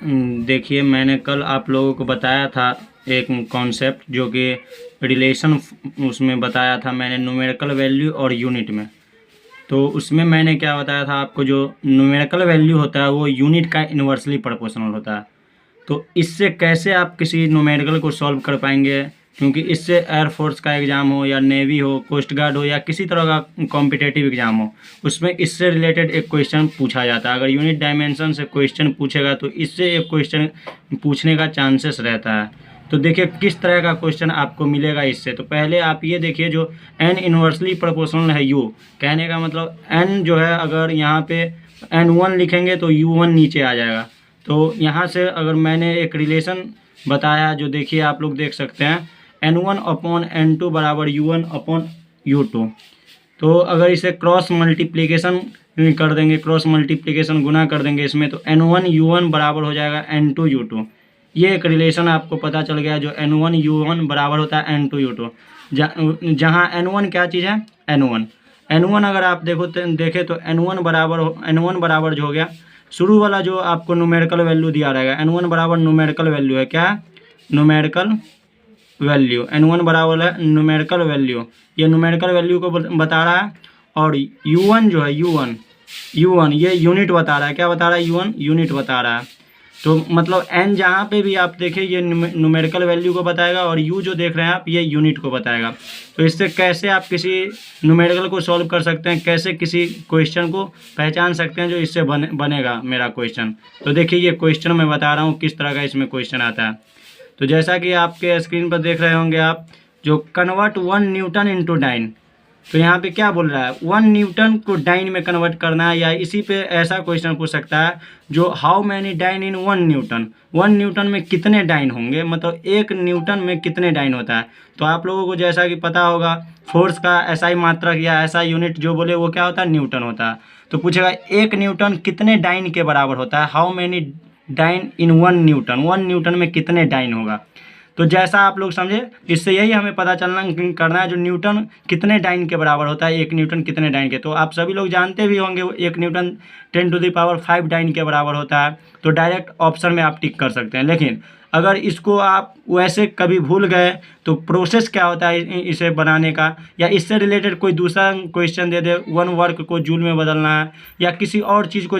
देखिए, मैंने कल आप लोगों को बताया था एक कॉन्सेप्ट जो कि रिलेशन उसमें बताया था मैंने न्यूमेरिकल वैल्यू और यूनिट में। तो उसमें मैंने क्या बताया था आपको, जो न्यूमेरिकल वैल्यू होता है वो यूनिट का इन्वर्सली प्रोपोर्शनल होता है। तो इससे कैसे आप किसी न्यूमेरिकल को सॉल्व कर पाएंगे, क्योंकि इससे एयरफोर्स का एग्ज़ाम हो या नेवी हो, कोस्ट गार्ड हो या किसी तरह का कॉम्पिटेटिव एग्ज़ाम हो, उसमें इससे रिलेटेड एक क्वेश्चन पूछा जाता है। अगर यूनिट डायमेंशन से क्वेश्चन पूछेगा तो इससे एक क्वेश्चन पूछने का चांसेस रहता है। तो देखिए किस तरह का क्वेश्चन आपको मिलेगा इससे। तो पहले आप ये देखिए, जो n इन्वर्सली प्रोपोर्शनल है u, कहने का मतलब n जो है, अगर यहाँ पे n1 लिखेंगे तो u1 नीचे आ जाएगा। तो यहाँ से अगर मैंने एक रिलेशन बताया, जो देखिए आप लोग देख सकते हैं, n1 अपॉन n2 बराबर u1 अपॉन u2। तो अगर इसे क्रॉस मल्टीप्लिकेशन कर देंगे, क्रॉस मल्टीप्लिकेशन गुना कर देंगे इसमें, तो n1 u1 बराबर हो जाएगा n2 u2। ये एक रिलेशन आपको पता चल गया, जो n1 u1 बराबर होता है n2 u2। जहाँ n1 क्या चीज़ है, n1 अगर आप देखें तो n1 बराबर जो हो गया, शुरू वाला जो आपको न्यूमेरिकल वैल्यू दिया रहेगा, n1 बराबर न्यूमेरिकल वैल्यू है, क्या न्यूमेरिकल वैल्यू, n1 बराबर है न्यूमेरिकल वैल्यू, ये न्यूमेरिकल वैल्यू को बता रहा है। और u1 जो है, u1 ये यूनिट बता रहा है, क्या बता रहा है, u1 यूनिट बता रहा है। तो मतलब n जहाँ पे भी आप देखें ये न्यूमेरिकल वैल्यू को बताएगा, और u जो देख रहे हैं आप ये यूनिट को बताएगा। तो इससे कैसे आप किसी न्यूमेरिकल को सॉल्व कर सकते हैं, कैसे किसी क्वेश्चन को पहचान सकते हैं जो इससे बनेगा मेरा क्वेश्चन। तो देखिए ये क्वेश्चन मैं बता रहा हूँ किस तरह का इसमें क्वेश्चन आता है। तो जैसा कि आपके स्क्रीन पर देख रहे होंगे आप, जो कन्वर्ट 1 न्यूटन इंटू डाइन, तो यहाँ पे क्या बोल रहा है, 1 न्यूटन को डाइन में कन्वर्ट करना है। या इसी पे ऐसा क्वेश्चन पूछ सकता है, जो how many dyne in 1 newton, 1 newton में कितने डाइन होंगे, मतलब 1 न्यूटन में कितने डाइन होता है। तो आप लोगों को जैसा कि पता होगा, फोर्स का एसआई मात्रक या एसआई यूनिट जो बोले वो क्या होता है, न्यूटन होता है। तो पूछेगा 1 न्यूटन कितने डाइन के बराबर होता है, how many dyne in 1 newton, 1 newton में कितने डाइन होगा। तो जैसा आप लोग समझे, इससे यही हमें पता करना है, जो न्यूटन कितने डाइन के बराबर होता है, 1 न्यूटन कितने डाइन के। तो आप सभी लोग जानते भी होंगे 1 न्यूटन 10⁵ डाइन के बराबर होता है। तो डायरेक्ट ऑप्शन में आप टिक कर सकते हैं। लेकिन अगर इसको आप वैसे कभी भूल गए तो प्रोसेस क्या होता है इसे बनाने का, या इससे रिलेटेड कोई दूसरा क्वेश्चन दे दे, 1 वर्क को जूल में बदलना है या किसी और चीज़ को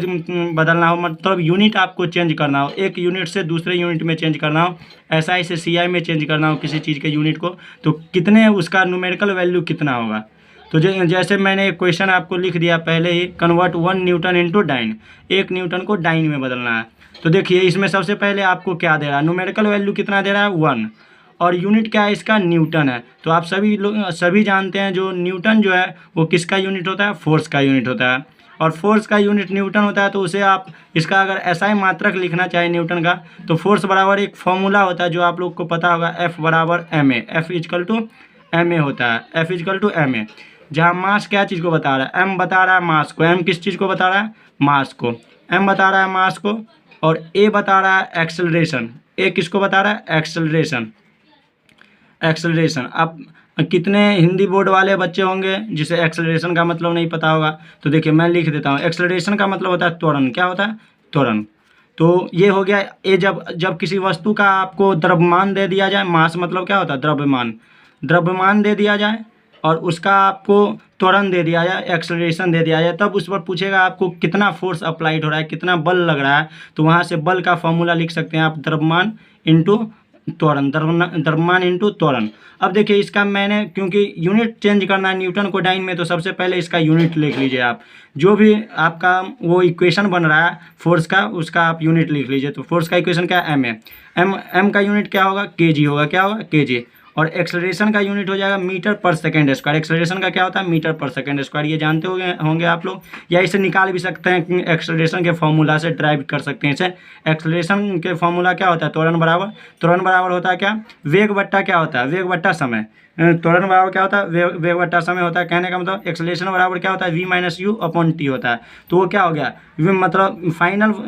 बदलना हो, मतलब यूनिट आपको चेंज करना हो, एक यूनिट से दूसरे यूनिट में चेंज करना हो, SI से CI में चेंज करना हो किसी चीज़ के यूनिट को, तो कितने उसका न्यूमेरिकल वैल्यू कितना होगा। तो जैसे मैंने एक क्वेश्चन आपको लिख दिया पहले ही, convert 1 newton into dyne, 1 newton को डाइन में बदलना है। तो देखिए इसमें सबसे पहले आपको क्या दे रहा है, न्यूमेरिकल वैल्यू कितना दे रहा है, 1, और यूनिट क्या है इसका, न्यूटन है। तो आप सभी जानते हैं जो न्यूटन जो है वो किसका यूनिट होता है, फोर्स का यूनिट होता है। और फोर्स का यूनिट न्यूटन होता है, तो उसे आप इसका अगर SI मात्रक लिखना चाहे न्यूटन का, तो फोर्स बराबर एक फॉर्मूला होता है जो आप लोग को पता होगा, F बराबर ma, F equal to ma होता है, F इजकल टू ma। जहाँ मास क्या चीज़ को बता रहा है, m बता रहा है मास को, m किस चीज़ को बता रहा है, मास को, m बता रहा है मास को, और a बता रहा है एक्सेलरेशन, a किसको बता रहा है, एक्सेलरेशन। अब कितने हिंदी बोर्ड वाले बच्चे होंगे जिसे एक्सेलरेशन का मतलब नहीं पता होगा, तो देखिए मैं लिख देता हूँ। एक्सेलरेशन का मतलब होता है त्वरण, क्या होता है, त्वरण। तो ये हो गया ए, जब किसी वस्तु का आपको द्रव्यमान दे दिया जाए, मास मतलब क्या होता है, द्रव्यमान दे दिया जाए, और उसका आपको त्वरण दे दिया जाए, एक्सेलरेशन दे दिया जाए, तब उस पर पूछेगा आपको कितना फोर्स अप्लाइड हो रहा है, कितना बल लग रहा है। तो वहाँ से बल का फॉर्मूला लिख सकते हैं आप, द्रव्यमान इंटू त्वरण, द्रव्यमान इंटू त्वरण। अब देखिए इसका मैंने, क्योंकि यूनिट चेंज करना है न्यूटन को डाइन में, तो सबसे पहले इसका यूनिट लिख लीजिए आप। जो भी आपका वो इक्वेशन बन रहा है फोर्स का, उसका आप यूनिट लिख लीजिए। तो फोर्स का इक्वेशन क्या है, m का यूनिट क्या होगा, kg होगा, क्या होगा, kg। और एक्सेलरेशन का यूनिट हो जाएगा metre per second square. Acceleration का क्या होता है, मीटर पर सेकेंड स्क्वायर, ये जानते होंगे आप लोग। या इसे निकाल भी सकते हैं, एक्सेलरेशन के फॉर्मूला से ड्राइव कर सकते हैं इसे। एक्सेलरेशन के फॉर्मूला क्या होता है, त्वरण बराबर होता है क्या, वेग बट्टा क्या होता है, वेग बट्टा समय। त्वरण बराबर क्या होता है, वेग बट्टा समय होता है। कहने का मतलब एक्सेलरेशन बराबर क्या होता है, v - u अपॉन t होता है। तो वो क्या हो गया, मतलब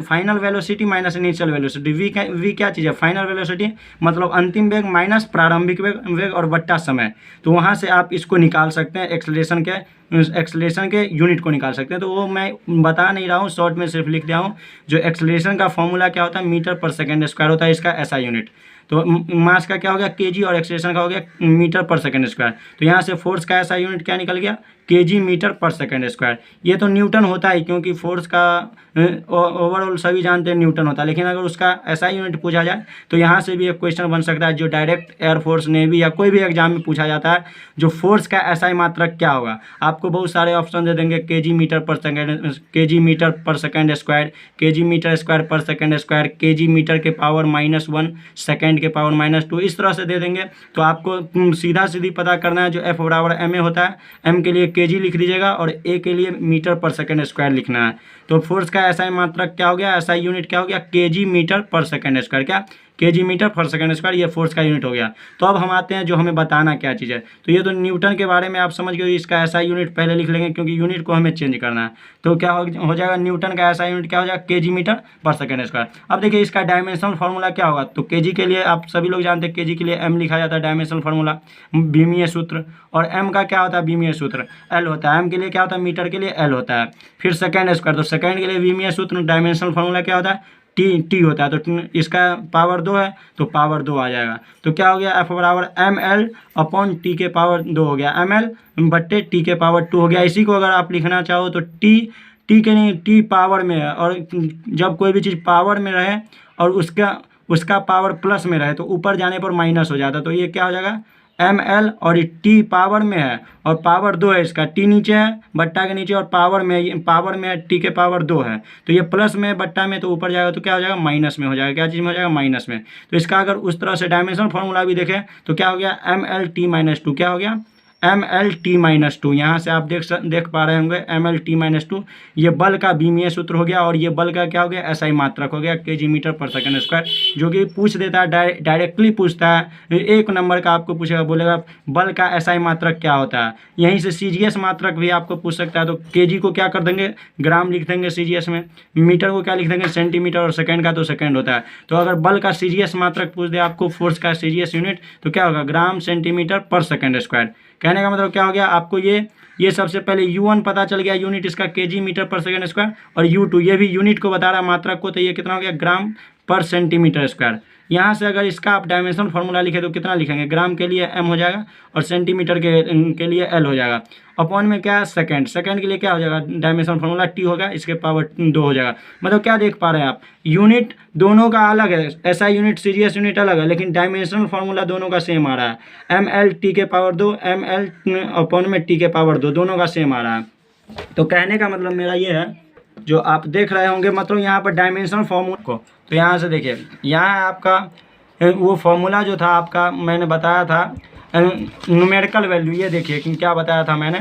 final velocity minus initial velocity. v क्या चीज़ है, फाइनल वेलोसिटी मतलब अंतिम वेग माइनस प्रारंभिक वेग और बट्टा समय। तो वहाँ से आप इसको निकाल सकते हैं एक्सेलरेशन के एक्सेलरेशन के यूनिट को निकाल सकते हैं। तो वो मैं बता नहीं रहा हूँ, शॉर्ट में सिर्फ लिख दिया हूँ। जो एक्सेलरेशन का फॉर्मूला क्या होता है, मीटर पर सेकेंड स्क्वायर होता है इसका ऐसा यूनिट। तो मास का क्या हो गया केजी और एक्सेलरेशन का हो गया मीटर पर सेकेंड स्क्वायर। तो यहाँ से फोर्स का ऐसा यूनिट क्या निकल गया, KG metre per second square. ये तो न्यूटन होता है क्योंकि फोर्स का ओवरऑल सभी जानते हैं न्यूटन होता है, लेकिन अगर उसका ऐसा यूनिट पूछा जाए तो यहाँ से भी एक क्वेश्चन बन सकता है जो डायरेक्ट एयरफोर्स नेवी या कोई भी एग्जाम में पूछा जाता है। जो फोर्स का ऐसा ही मात्रक क्या होगा, आपको बहुत सारे ऑप्शन दे देंगे, kg metre per second, kg metre per second square, kg metre square per second square, kg metre के पावर -1, सेकेंड के पावर -2, इस तरह से दे देंगे। तो आपको सीधा सीधी पता करना है, जो एफ बराबर एम ए होता है, एम के लिए केजी लिख दीजिएगा और ए के लिए मीटर पर सेकेंड स्क्वायर लिखना है। तो फोर्स का ऐसा मात्रक क्या हो गया, ऐसा यूनिट क्या हो गया, KG metre per second square. क्या, KG metre per second square, ये फोर्स का यूनिट हो गया। तो अब हम आते हैं जो हमें बताना क्या चीज़ है। तो ये तो न्यूटन के बारे में आप समझ गए, इसका ऐसा यूनिट पहले लिख लेंगे क्योंकि यूनिट को हमें चेंज करना है। तो क्या हो जाएगा, न्यूटन का ऐसा यूनिट क्या हो जाएगा, KG metre per second square. अब देखिए इसका डायमेंशनल फार्मूला क्या होगा। तो केजी के लिए आप सभी लोग जानते हैं, केजी के लिए एम लिखा जाता है, डायमेंशनल फार्मूला बीमीय सूत्र। और एम का क्या होता है, बीमीय सूत्र एल होता है। एम के लिए क्या होता है, मीटर के लिए एल होता है। फिर सेकेंड स्क्वायर, तो सेकेंड के लिए बीमीय सूत्र डायमेंशनल फार्मूला क्या होता है, टी होता है। तो इसका पावर 2 है तो पावर 2 आ जाएगा। तो क्या हो गया, एफ बराबर एम एल अपॉन टी के पावर 2 हो गया, एम एल बट्टे टी के पावर 2 हो गया। इसी को अगर आप लिखना चाहो तो टी के नहीं, टी पावर में है, और जब कोई भी चीज़ पावर में रहे और उसका पावर प्लस में रहे तो ऊपर जाने पर माइनस हो जाता है। तो ये क्या हो जाएगा, एम एल, और टी पावर में है और पावर 2 है, इसका टी नीचे है बट्टा के नीचे, और पावर में है, टी के पावर 2 है। तो ये प्लस में बट्टा में, तो ऊपर जाएगा तो क्या हो जाएगा, माइनस में हो जाएगा। क्या चीज़ में हो जाएगा, माइनस में। तो इसका अगर उस तरह से डायमेंशनल फार्मूला भी देखें तो क्या हो गया, एम एल टी -2, क्या हो गया, एम एल टी -2। यहाँ से आप देख पा रहे होंगे एम एल टी -2, ये बल का बीमीय सूत्र हो गया, और ये बल का क्या हो गया, ऐसा ही मात्रक हो गया, KG metre per second square, जो कि पूछ देता है, डायरेक्टली पूछता है। एक नंबर का आपको पूछेगा, बोलेगा बल का ऐसा ही मात्रक क्या होता है। यहीं से सीजीएस मात्रक भी आपको पूछ सकता है। तो केजी को क्या कर देंगे, ग्राम लिख देंगे सीजीएस में, मीटर को क्या लिख देंगे, सेंटीमीटर, और सेकेंड का तो सेकेंड होता है। तो अगर बल का सीजीएस मात्रक पूछ दे आपको, फोर्स का सीजीएस यूनिट, तो क्या होगा, ग्राम सेंटीमीटर पर सेकेंड स्क्वायर। कहने का मतलब क्या हो गया, आपको ये सबसे पहले U1 पता चल गया, यूनिट इसका KG metre per second square, और U2 ये भी यूनिट को बता रहा है, मात्रक को। तो ये कितना हो गया, ग्राम पर सेंटीमीटर स्क्वायर। यहाँ से अगर इसका आप डायमेंशनल फार्मूला लिखे तो कितना लिखेंगे, ग्राम के लिए m हो जाएगा और सेंटीमीटर के लिए l हो जाएगा। अपॉन में क्या है, सेकंड के लिए क्या हो जाएगा, डायमेंशनल फार्मूला t होगा, इसके पावर 2 हो जाएगा। मतलब क्या देख पा रहे हैं आप, यूनिट दोनों का अलग है, ऐसा यूनिट सीजीएस यूनिट अलग है, लेकिन डायमेंशनल फार्मूला दोनों का सेम आ रहा है। एम एल टी के पावर 2, एम एल अपॉन में टी के पावर 2, दोनों का सेम आ रहा है। तो कहने का मतलब मेरा ये है, जो आप देख रहे होंगे, मतलब यहाँ पर डायमेंशनल फार्मूला को, तो यहाँ से देखिए, यहाँ आपका वो फार्मूला जो था आपका, मैंने बताया था न्यूमेरिकल वैल्यू। ये देखिए कि क्या बताया था मैंने,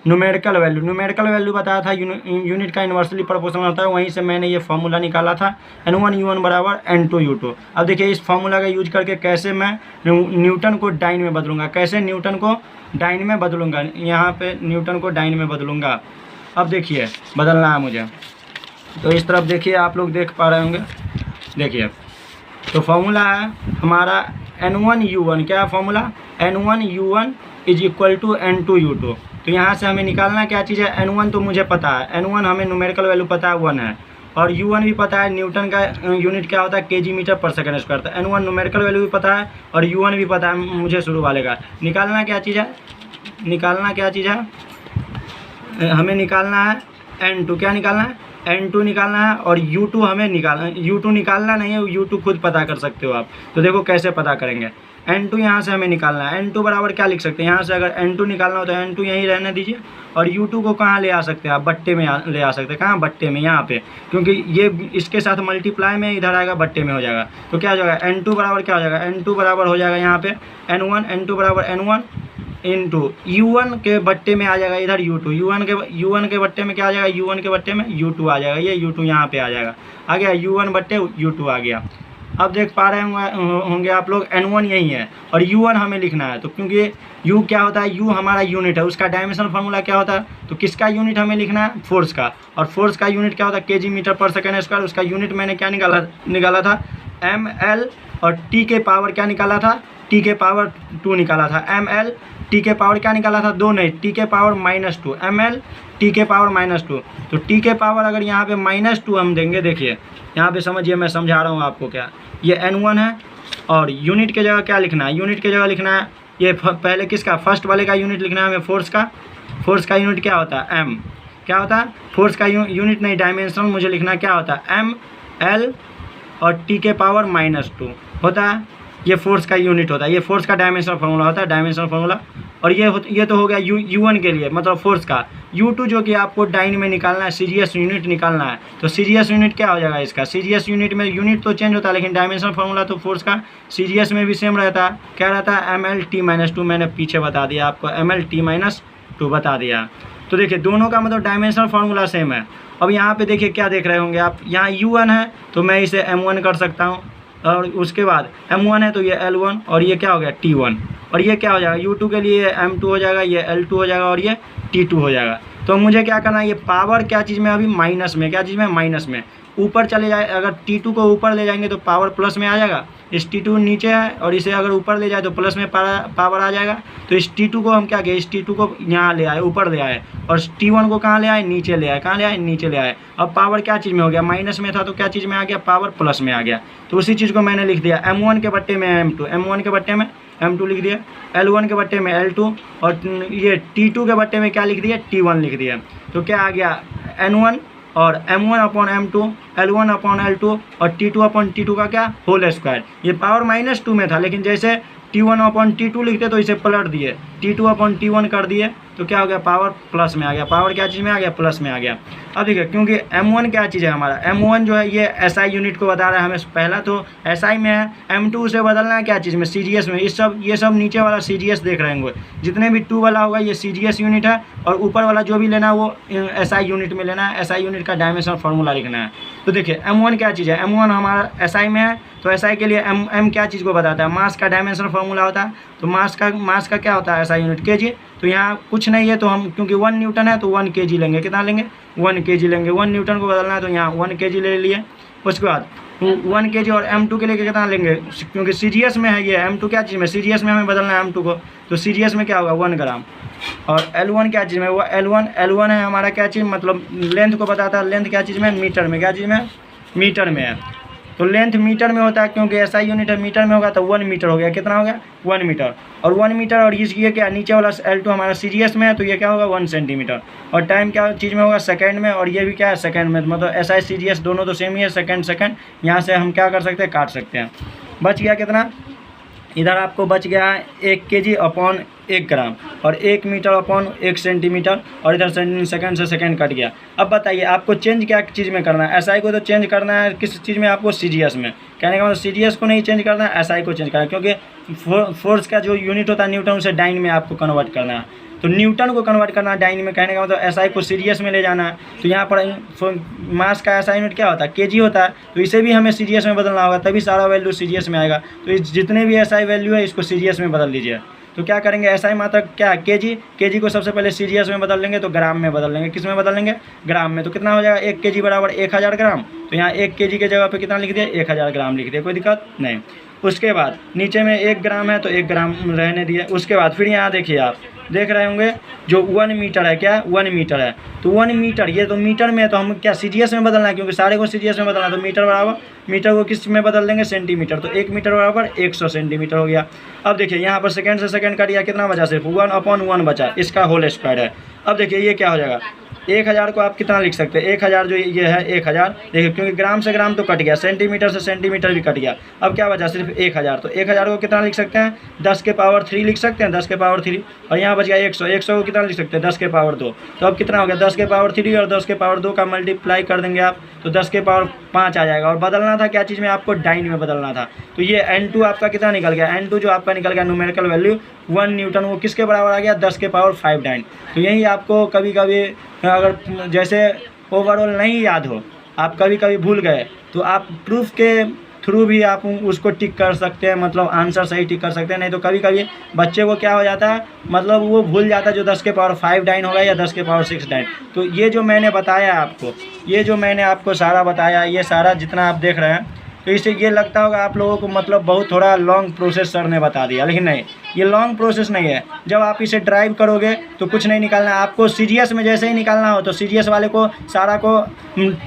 न्यूमेरिकल वैल्यू बताया था, यूनिट का इन्वर्सली प्रोपोर्शनल होता है। वहीं से मैंने ये फार्मूला निकाला था, N1 U1 बराबर N2 U2। अब देखिए इस फार्मूला का यूज करके कैसे मैं न्यूटन को डाइन में बदलूंगा, कैसे न्यूटन को डाइन में बदलूंगा, यहाँ पे न्यूटन को डाइन में बदलूंगा। अब देखिए बदलना है मुझे, तो इस तरफ देखिए, आप लोग देख पा रहे होंगे, देखिए तो फार्मूला है हमारा N1 U1, क्या formula, N1 U1 is equal to N2 U2। तो यहाँ से हमें निकालना क्या चीज़ है, N1 तो मुझे पता है, N1 हमें न्यूमेरिकल वैल्यू पता है 1 है, और U1 भी पता है, न्यूटन का यूनिट क्या होता है, KG metre per second square. तो N1 न्यूमेरिकल वैल्यू भी पता है और U1 भी पता है मुझे शुरू वाले का। निकालना क्या चीज़ है, हमें निकालना है N2, क्या निकालना है, N2 निकालना है, और U2 हमें U2 निकालना नहीं है, U2 खुद पता कर सकते हो आप। तो देखो कैसे पता करेंगे, N2 यहाँ से हमें निकालना है। N2 बराबर क्या लिख सकते हैं, यहाँ से अगर N2 निकालना हो तो N2 यहीं रहने दीजिए, और U2 को कहाँ ले आ सकते हैं आप, बट्टे में ले आ सकते हैं। कहाँ, बट्टे में, यहाँ पे, क्योंकि ये इसके साथ मल्टीप्लाई में इधर आएगा, बट्टे में हो जाएगा। तो क्या हो जाएगा, N2 बराबर क्या हो जाएगा, N2 बराबर हो जाएगा यहाँ पे N2 बराबर N1 इंटू U1 के बट्टे में आ जाएगा इधर U2, U1 के बट्टे में क्या आ जाएगा, U1 के बट्टे में U2 आ जाएगा। ये U2 यहाँ पे आ जाएगा, आ गया U1 बट्टे U2 आ गया। अब देख पा रहे होंगे आप लोग, N1 यही है और U1 हमें लिखना है। तो क्योंकि U क्या होता है, U हमारा यूनिट है, उसका डायमेंशनल फार्मूला क्या होता है, तो किसका यूनिट हमें लिखना है, फोर्स का। और फोर्स का यूनिट क्या होता है, KG metre per second square. उसका यूनिट मैंने क्या निकाला था, ML, और T के पावर क्या निकाला था, T के पावर 2 निकाला था, ML टी के पावर क्या निकाला था 2 नहीं, टी के पावर -2 ml टी के पावर -2। तो टी के पावर अगर यहाँ पे -2 हम देंगे, देखिए यहाँ पे समझिए, मैं समझा रहा हूँ आपको क्या, ये N1 है और यूनिट के जगह क्या लिखना है, यूनिट के जगह लिखना है ये पहले किसका, फर्स्ट वाले का यूनिट लिखना है हमें, फोर्स का यूनिट क्या होता है m, क्या होता है फोर्स का यूनिट नहीं, डायमेंशन मुझे लिखना क्या होता है m l और टी के पावर -2 होता है, ये फोर्स का यूनिट होता है, ये फोर्स का डायमेंशनल फार्मूला होता है, डायमेंशनल फार्मूला। और ये तो हो गया U1 के लिए, मतलब फोर्स का। U2 जो कि आपको डाइन में निकालना है, सीजीएस यूनिट निकालना है, तो सीजीएस यूनिट क्या हो जाएगा इसका, सीजीएस यूनिट में यूनिट तो चेंज होता है लेकिन डायमेंशनल फार्मूला तो फोर्स का सीजीएस में भी सेम रहता है, क्या रहता है mlt-2, मैंने पीछे बता दिया आपको, mlt-2 बता दिया। तो देखिए दोनों का मतलब डायमेंशनल फार्मूला सेम है। अब यहाँ पे देखिए क्या देख रहे होंगे आप, यहाँ U1 है तो मैं इसे M1 कर सकता हूँ, और उसके बाद M1 है तो ये L1 और ये क्या हो गया T1, और ये क्या हो जाएगा U2 के लिए M2 हो जाएगा, ये L2 हो जाएगा और ये T2 हो जाएगा। तो मुझे क्या करना है, ये पावर क्या चीज़ में अभी माइनस में, क्या चीज़ में माइनस में, ऊपर चले जाए, अगर T2 को ऊपर ले जाएंगे तो पावर प्लस में आ जाएगा, इस T2 नीचे है और इसे अगर ऊपर ले जाए तो प्लस में पावर आ जाएगा। तो इस T2 को हम क्या किए, इस T2 को यहाँ ले आए, ऊपर ले आए, और T1 को कहाँ ले आए, नीचे ले आए, कहाँ ले आए, नीचे ले आए। अब पावर क्या चीज़ में हो गया, माइनस में था तो क्या चीज़ में आ गया, पावर प्लस में आ गया। तो उसी चीज़ को मैंने लिख दिया M1 के बट्टे में M2, M1 के बट्टे में M2 लिख दिया, L1 के बट्टे में L2, और ये T2 के बट्टे में क्या लिख दिया, T1 लिख दिया। तो क्या आ गया N1 और M1/M2, L1/L2 और T2/T2 का क्या होल स्क्वायर। ये पावर -2 में था लेकिन जैसे T1/T2 लिखते तो इसे पलट दिए, T2/T1 कर दिए, तो क्या हो गया, पावर प्लस में आ गया। पावर क्या चीज़ में आ गया, प्लस में आ गया। अब देखिए क्योंकि M1 क्या चीज़ है हमारा, M1 जो है ये SI यूनिट को बता रहा है हमें, पहला तो SI में है, M2 से बदलना है क्या चीज़ में, CGS में। ये सब नीचे वाला CGS देख रहे होंगे, जितने भी 2 वाला होगा ये CGS यूनिट है, और ऊपर वाला जो भी लेना है वो SI यूनिट में लेना है, SI यूनिट का डायमेंशनल फार्मूला लिखना है। तो देखिए M1 क्या चीज़ है, M1 हमारा SI में है, तो SI के लिए M क्या चीज़ को बताता है, मास का डायमेंशनल फार्मूला होता है। तो मास का क्या होता है SI यूनिट, kg। तो यहाँ कुछ नहीं है तो हम, क्योंकि 1 न्यूटन है तो 1 kg लेंगे, कितना लेंगे, 1 kg लेंगे। 1 न्यूटन को बदलना है तो यहाँ 1 kg ले लिए। उसके बाद 1 kg और M2 के लिए कितना लेंगे, क्योंकि CGS में है ये, M2 क्या चीज़ में, CGS में हमें बदलना है M2 को, तो CGS में क्या होगा 1 ग्राम। और L1 क्या चीज़ में, वो L1 है हमारा क्या चीज़, मतलब लेंथ को बताता है, लेंथ क्या चीज़ में, मीटर में, क्या चीज़ में, मीटर में है। तो लेंथ मीटर में होता है, क्योंकि SI यूनिट है, मीटर में होगा तो 1 मीटर हो गया, कितना हो गया 1 मीटर। और 1 मीटर और ये क्या, नीचे वाला L2 हमारा CGS में है तो ये क्या होगा 1 सेंटीमीटर। और टाइम क्या चीज़ में होगा, सेकंड में, और ये भी क्या है सेकंड में, मतलब SI CGS दोनों तो सेम ही है, सेकंड। यहाँ से हम क्या कर सकते हैं, काट सकते हैं। बच गया कितना, इधर आपको बच गया 1 kg/1 ग्राम, और 1 मीटर/1 सेंटीमीटर, और इधर सेकंड से सेकंड कट गया। अब बताइए आपको चेंज क्या चीज़ में करना है, SI को तो चेंज करना है किस चीज़ में, आपको CGS में। कहने का मतलब CGS को नहीं चेंज करना है, SI को चेंज करना है, क्योंकि फोर्स का जो यूनिट होता है न्यूटन, उसे डाइन में आपको कन्वर्ट करना है। तो न्यूटन को कन्वर्ट करना है डाइन में, कहने का मतलब SI को CGS में ले जाना है। तो यहाँ पर मास का SI यूनिट क्या होता है, kg होता है, तो इसे भी हमें CGS में बदलना होगा, तभी सारा वैल्यू CGS में आएगा। तो इस जितने भी SI वैल्यू है इसको CGS में बदल लीजिए। तो क्या करेंगे, SI मात्रा क्या kg को सबसे पहले CGS में बदल लेंगे, तो ग्राम में बदल लेंगे, किस में बदल लेंगे, ग्राम में। तो कितना हो जाएगा, 1 kg बराबर 1000 ग्राम। तो यहाँ 1 kg के जगह पे कितना लिख दिया, 1000 ग्राम लिख दिया, कोई दिक्कत नहीं। उसके बाद नीचे में 1 ग्राम है तो 1 ग्राम रहने दिए। उसके बाद फिर यहाँ देखिए, आप देख रहे होंगे जो 1 मीटर है, क्या 1 मीटर है, तो 1 मीटर, ये तो मीटर में है, तो हम क्या CGS में बदलना है, क्योंकि सारे को CGS में बदलना है। तो मीटर बराबर, मीटर को किस में बदल देंगे, सेंटीमीटर। तो 1 मीटर बराबर 100 सेंटीमीटर हो गया। अब देखिए यहाँ पर सेकंड से सेकंड कट गया, कितना बचा, सिर्फ 1/1 बचा, इसका होल स्क्वायर है। अब देखिए ये क्या हो जाएगा, 1000 को आप कितना लिख सकते हैं, 1000 जो ये है 1000, देखिए क्योंकि ग्राम से ग्राम तो कट गया, सेंटीमीटर से सेंटीमीटर भी कट गया। अब क्या बचा, सिर्फ 1000। तो 1000 को कितना लिख सकते हैं, 10 के पावर 3 लिख सकते हैं, 10 के पावर 3। और यहाँ बच गया 100 को कितना लिख सकते हैं, 10 के पावर 2। तो अब कितना हो गया, 10 के पावर 3 और 10 के पावर 2 का मल्टीप्लाई कर देंगे आप, तो 10 के पावर 5 आ जाएगा। और बदलना था क्या चीज़ में, आपको डाइन में बदलना था। तो ये N2 आपका कितना निकल गया, N2 जो आपका निकल गया न्यूमेरिकल वैल्यू 1 न्यूटन, वो किसके बराबर आ गया, 10 के पावर 5 डाइन। तो यही आपको कभी कभी अगर जैसे ओवरऑल नहीं याद हो, आप कभी कभी भूल गए, तो आप प्रूफ के थ्रू भी आप उसको टिक कर सकते हैं, मतलब आंसर सही टिक कर सकते हैं। नहीं तो कभी कभी बच्चे को क्या हो जाता है, मतलब वो भूल जाता है जो 10 के पावर 5 डाइन होगा या 10 के पावर 6 डाइन। तो ये जो मैंने बताया आपको, ये जो मैंने आपको सारा बताया, ये सारा जितना आप देख रहे हैं, तो इससे ये लगता होगा आप लोगों को मतलब बहुत थोड़ा लॉन्ग प्रोसेस सर ने बता दिया, लेकिन नहीं, ये लॉन्ग प्रोसेस नहीं है। जब आप इसे ड्राइव करोगे तो कुछ नहीं निकालना है आपको। सीरीज में जैसे ही निकालना हो तो सीरीज वाले को सारा को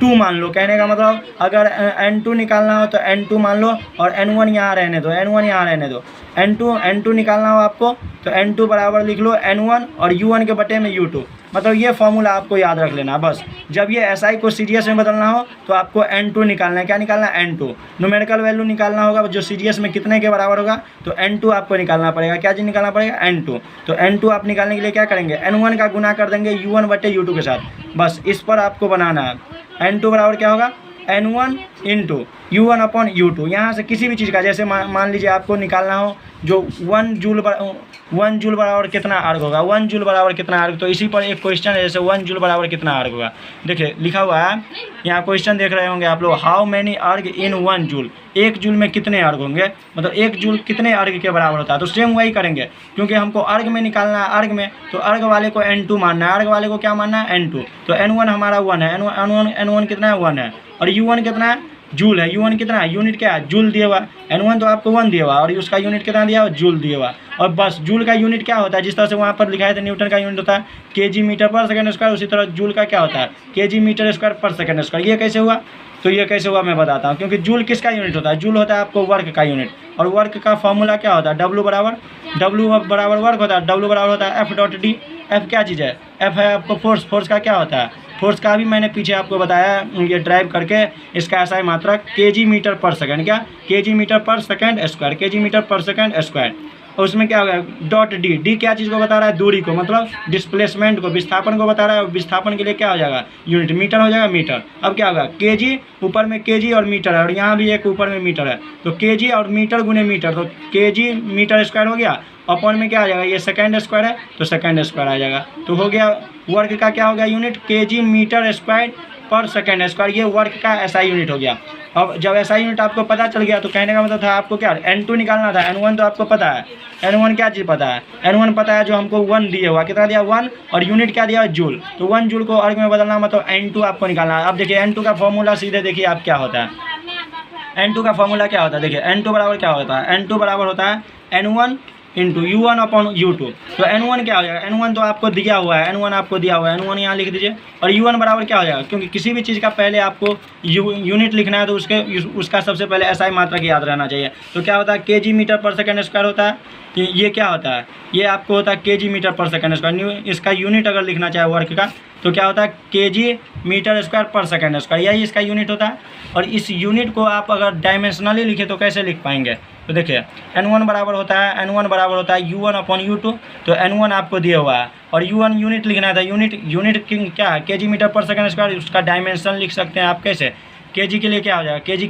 2 मान लो। कहने का मतलब अगर N2 निकालना हो तो N2 मान लो और N1 यहाँ रहने दो, N1 यहाँ रहने दो। N2 निकालना हो आपको तो N2 बराबर लिख लो N1 और U1 के बटे में U2। मतलब ये फॉर्मूला आपको याद रख लेना बस। जब ये SI को सीरीज में बदलना हो तो आपको N2 निकालना है। क्या निकालना है? N2। न्यूमेरिकल वैल्यू निकालना होगा जो सीरीज में कितने के बराबर होगा तो N2 आपको निकालना पड़ेगा। क्या चीज़ निकालना पड़ेगा? N2। तो N2 आप निकालने के लिए क्या करेंगे? N1 का गुना कर देंगे U1 बटे U2 के साथ। बस इस पर आपको बनाना है। N2 बराबर क्या होगा? N1 into U1 upon U2। यहाँ से किसी भी चीज़ का जैसे मान लीजिए आपको निकालना हो जो 1 जूल बराबर कितना अर्ग होगा, 1 जूल बराबर कितना अर्ग। तो इसी पर एक क्वेश्चन है जैसे 1 जूल बराबर कितना अर्ग होगा। देखिए लिखा हुआ है यहाँ, क्वेश्चन देख रहे होंगे आप लोग, हाउ मैनी अर्ग इन 1 जूल। 1 जूल में कितने अर्ग होंगे, मतलब 1 जूल कितने अर्ग के बराबर होता है। तो सेम वही करेंगे क्योंकि हमको अर्ग में निकालना है। अर्ग में तो अर्ग वाले को N2 मानना है, अर्ग वाले को क्या मानना है? N2। तो N1 हमारा 1 है, N1 कितना है? 1 है। और U1 कितना है? जूल है। U1 कितना है? यूनिट क्या है? जूल दिया हुआ। N1 तो आपको 1 दिया हुआ और उसका यूनिट कितना दिया हुआ? जूल दिया हुआ। और बस जूल का यूनिट क्या होता है, जिस तरह से वहाँ पर लिखा है तो न्यूटन का यूनिट होता है kg मीटर पर सेकंड स्क्वायर, उसी तरह जूल का क्या होता है? kg मीटर स्क्वायर पर सेकंड स्क्वायर। ये कैसे हुआ? तो ये कैसे हुआ मैं बताता हूँ। क्योंकि जूल किसका यूनिट होता है? जूल होता है आपको वर्क का यूनिट। और वर्क का फॉर्मूला क्या होता है? W बराबर वर्क होता है। W बराबर होता है F.D। F क्या चीज़ है? F है आपको फोर्स। फोर्स का क्या होता है? फोर्स का भी मैंने पीछे आपको बताया ये ड्राइव करके। इसका ऐसा ही मात्रक kg मीटर पर सेकंड। क्या? kg मीटर पर सेकंड स्क्वायर, kg मीटर पर सेकंड स्क्वायर। और उसमें क्या होगा? Dot D. डी क्या चीज़ को बता रहा है? दूरी को, मतलब डिस्प्लेसमेंट को, विस्थापन को बता रहा है। और विस्थापन के लिए क्या हो जाएगा? यूनिट। मीटर हो जाएगा, मीटर। अब क्या होगा? kg, ऊपर में kg और मीटर है और यहाँ भी एक ऊपर में मीटर है तो kg और मीटर गुने मीटर, तो kg मीटर स्क्वायर हो गया। अपॉन में क्या आ जाएगा? ये सेकंड स्क्वायर है तो सेकंड स्क्वायर आ जाएगा। तो हो गया वर्क का क्या हो गया यूनिट? kg मीटर स्क्वायर पर सेकंड स्क्वायर। ये वर्क का SI यूनिट हो गया। अब जब SI यूनिट आपको पता चल गया तो कहने का मतलब था आपको क्या? N2 निकालना था। N1 तो आपको पता है। N1 क्या चीज़ पता है? N1 पता है जो हमको 1 दिया हुआ। कितना दिया? 1। और यूनिट क्या दिया? जूल। तो 1 जूल को अर्ग में बदलना मतलब N2 आपको निकालना है। अब देखिए N2 का फॉर्मूला सीधे देखिए आप क्या होता है। N2 का फॉर्मूला क्या होता है? देखिए N2 बराबर क्या होता है? N2 बराबर होता है N1 into U1 upon U2। तो N1 क्या हो जाएगा? N1 तो आपको दिया हुआ है, N1 आपको दिया हुआ है, N1 यहाँ लिख दीजिए। और U1 बराबर क्या हो जाएगा? क्योंकि किसी भी चीज़ का पहले आपको यूनिट लिखना है तो उसका सबसे पहले SI मात्रक याद रहना चाहिए। तो क्या होता है? kg मीटर पर सेकंड स्क्वायर होता है। ये क्या होता है? ये आपको होता है kg मीटर पर सेकंड स्क्वायर। इसका यूनिट अगर लिखना चाहे वर्क का तो क्या होता है? kg मीटर स्क्वायर पर सेकंड स्क्वायर, यही इसका यूनिट होता है। और इस यूनिट को आप अगर डायमेंशनली लिखे तो कैसे लिख पाएंगे? तो देखिए N1 बराबर होता है U1 अपॉन U2। तो N1 आपको दिया हुआ है और U1 यूनिट लिखना था। यूनिट क्या है? kg मीटर पर सेकंड स्क्वायर। उसका डायमेंशन लिख सकते हैं आप कैसे? kg के लिए क्या हो जाएगा? kg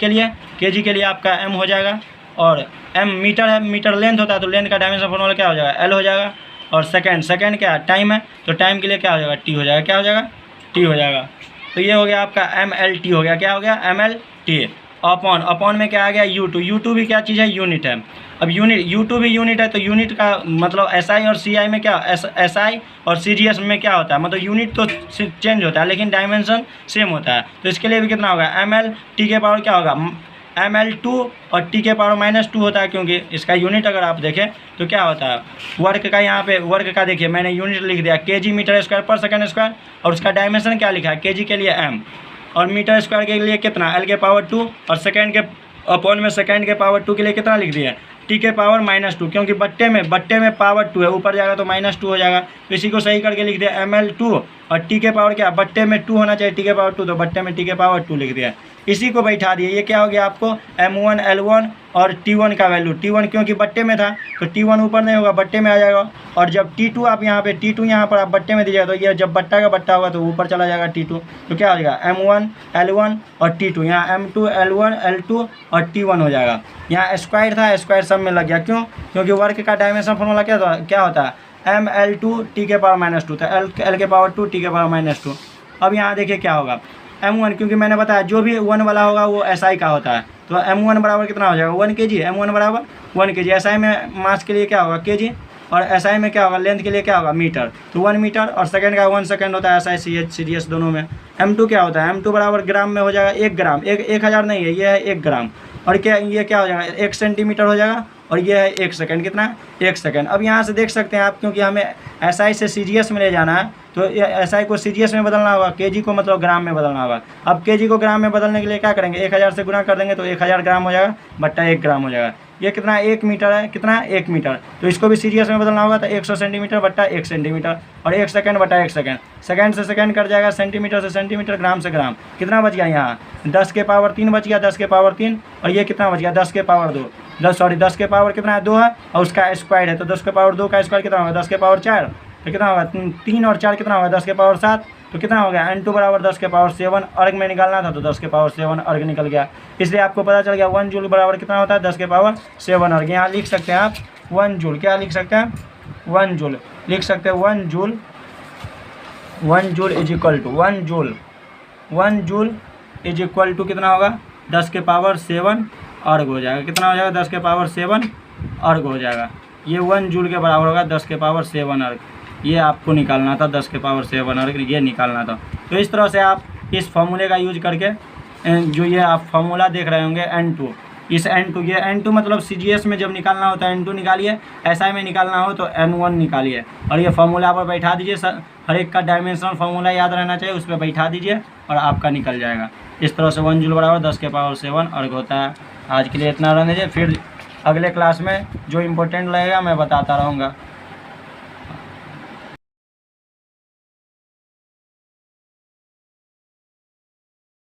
के लिए आपका m हो जाएगा और m मीटर है, मीटर लेंथ होता है तो लेंथ का डायमेंशन फॉर्मूला क्या हो जाएगा? l हो जाएगा। और सेकंड क्या है? टाइम है तो टाइम के लिए क्या हो जाएगा? t हो जाएगा। क्या हो जाएगा? t हो जाएगा। तो ये हो गया आपका mlt हो गया। क्या हो गया? mlt। अपॉन में क्या आ गया? U2 भी क्या चीज़ है? यूनिट है। अब यूनिट U2 भी यूनिट है तो यूनिट का मतलब SI और CI में क्या? SI और CGS में क्या होता है? मतलब यूनिट तो चेंज होता है लेकिन डायमेंशन सेम होता है। तो इसके लिए भी कितना होगा? ML T के पावर क्या होगा? ML2 और T के पावर -2 होता है क्योंकि इसका यूनिट अगर आप देखें तो क्या होता है? वर्क का यहाँ पे वर्क का देखिए मैंने यूनिट लिख दिया kg मीटर स्क्वायर पर सेकंड स्क्वायर। और उसका डायमेंशन क्या लिखा है? kg के लिए m और मीटर स्क्वायर के लिए कितना? l के पावर 2 और सेकंड के अपॉन में सेकंड के पावर 2 के लिए कितना लिख दिया? t के पावर -2 क्योंकि बट्टे में पावर 2 है, ऊपर जाएगा तो -2 हो जाएगा। तो इसी को सही करके लिख दिया ml2 और t के पावर क्या? बट्टे में 2 होना चाहिए, t के पावर 2 तो बट्टे में t के पावर 2 लिख दिया। इसी को बैठा दिए। ये क्या हो गया आपको? m1 l1 और t1 का वैल्यू। t1 क्योंकि बट्टे में था तो t1 ऊपर नहीं होगा, बट्टे में आ जाएगा। और जब t2 आप यहाँ पे t2 यहाँ पर आप बट्टे में दीजिएगा तो ये जब बट्टा का बट्टा होगा तो ऊपर चला जाएगा t2। तो क्या हो जाएगा? m1 l1 और t2। यहाँ m2 l1 l2 और t1 हो जाएगा। यहाँ स्क्वायर था, स्क्वायर सब में लग गया। क्यों? क्योंकि वर्क का डायमेंशन फॉर्मूला क्या होता है? ml2 t के पावर -2 था, l के पावर 2 t के पावर -2। अब यहाँ देखिए क्या होगा? m1 क्योंकि मैंने बताया जो भी 1 वाला होगा वो SI का होता है। तो m1 बराबर कितना हो जाएगा? 1 kg। m1 बराबर 1 kg। SI में मास के लिए क्या होगा? kg। और SI में क्या होगा? लेंथ के लिए क्या होगा? मीटर। तो 1 मीटर और सेकंड का 1 सेकंड होता है SI CGS दोनों में। m2 क्या होता है? m2 बराबर ग्राम में हो जाएगा 1 ग्राम। 1000 नहीं है, ये है 1 ग्राम। और क्या ये क्या हो जाएगा? 1 सेंटीमीटर हो जाएगा। और ये है 1 सेकंड, कितना 1 सेकंड। अब यहाँ से देख सकते हैं आप, क्योंकि हमें SI से CGS में ले जाना है तो SI को CGS में बदलना होगा, kg को मतलब ग्राम में बदलना होगा। अब kg को ग्राम में बदलने के लिए क्या करेंगे, 1000 से गुना कर देंगे तो 1000 ग्राम हो जाएगा बट्टा 1 ग्राम हो जाएगा। ये कितना 1 मीटर है, कितना 1 मीटर, तो इसको भी CGS में बदलना होगा तो 100 सेंटीमीटर बट्टा 1 सेंटीमीटर और 1 सेकंड बट्टा 1 सेकंड। सेकंड से सेकंड कट जाएगा, सेंटीमीटर से सेंटीमीटर, ग्राम से ग्राम। कितना बच गया यहाँ 10 के पावर 3 बच गया, 10 के पावर 3, और ये कितना बच गया 10 के पावर 2, 10 के पावर कितना है 2 है और उसका स्क्वायर है तो 10 के पावर 2 का स्क्वायर कितना होगा 10 के पावर 4, तो कितना होगा 3 और 4 कितना होगा 10 के पावर 7, तो कितना हो गया N2 बराबर 10 के पावर 7 अर्ग में निकालना था तो 10 के पावर 7 अर्ग निकल गया। इसलिए आपको पता चल गया 1 जूल बराबर कितना होता है 10 के पावर 7 अर्ग। यहाँ लिख सकते हैं आप 1 जूल, क्या लिख सकते हैं 1 जूल लिख सकते हैं 1 joule is equal to 1 joule is equal to कितना होगा 10 के पावर 7 अर्ग हो जाएगा। कितना हो जाएगा 10 के पावर 7 अर्ग हो जाएगा। ये 1 जूल के बराबर होगा 10 के पावर 7 अर्ग। ये आपको निकालना था 10 के पावर 7 अर्ग, ये निकालना था। तो इस तरह से आप इस फॉर्मूले का यूज करके जो ये आप फार्मूला देख रहे होंगे N2, इस N2, ये N2 मतलब CGS में जब निकालना हो तो N2 निकालिए, SI में निकालना हो तो N1 निकालिए और ये फार्मूला पर बैठा दीजिए। हर एक का डायमेंशनल फार्मूला याद रहना चाहिए, उस पर बैठा दीजिए और आपका निकल जाएगा। इस तरह से 1 जूल बराबर 10 के पावर 7 अर्ग होता है। आज के लिए इतना रहने दीजिए, फिर अगले क्लास में जो इम्पोर्टेंट लगेगा मैं बताता रहूँगा।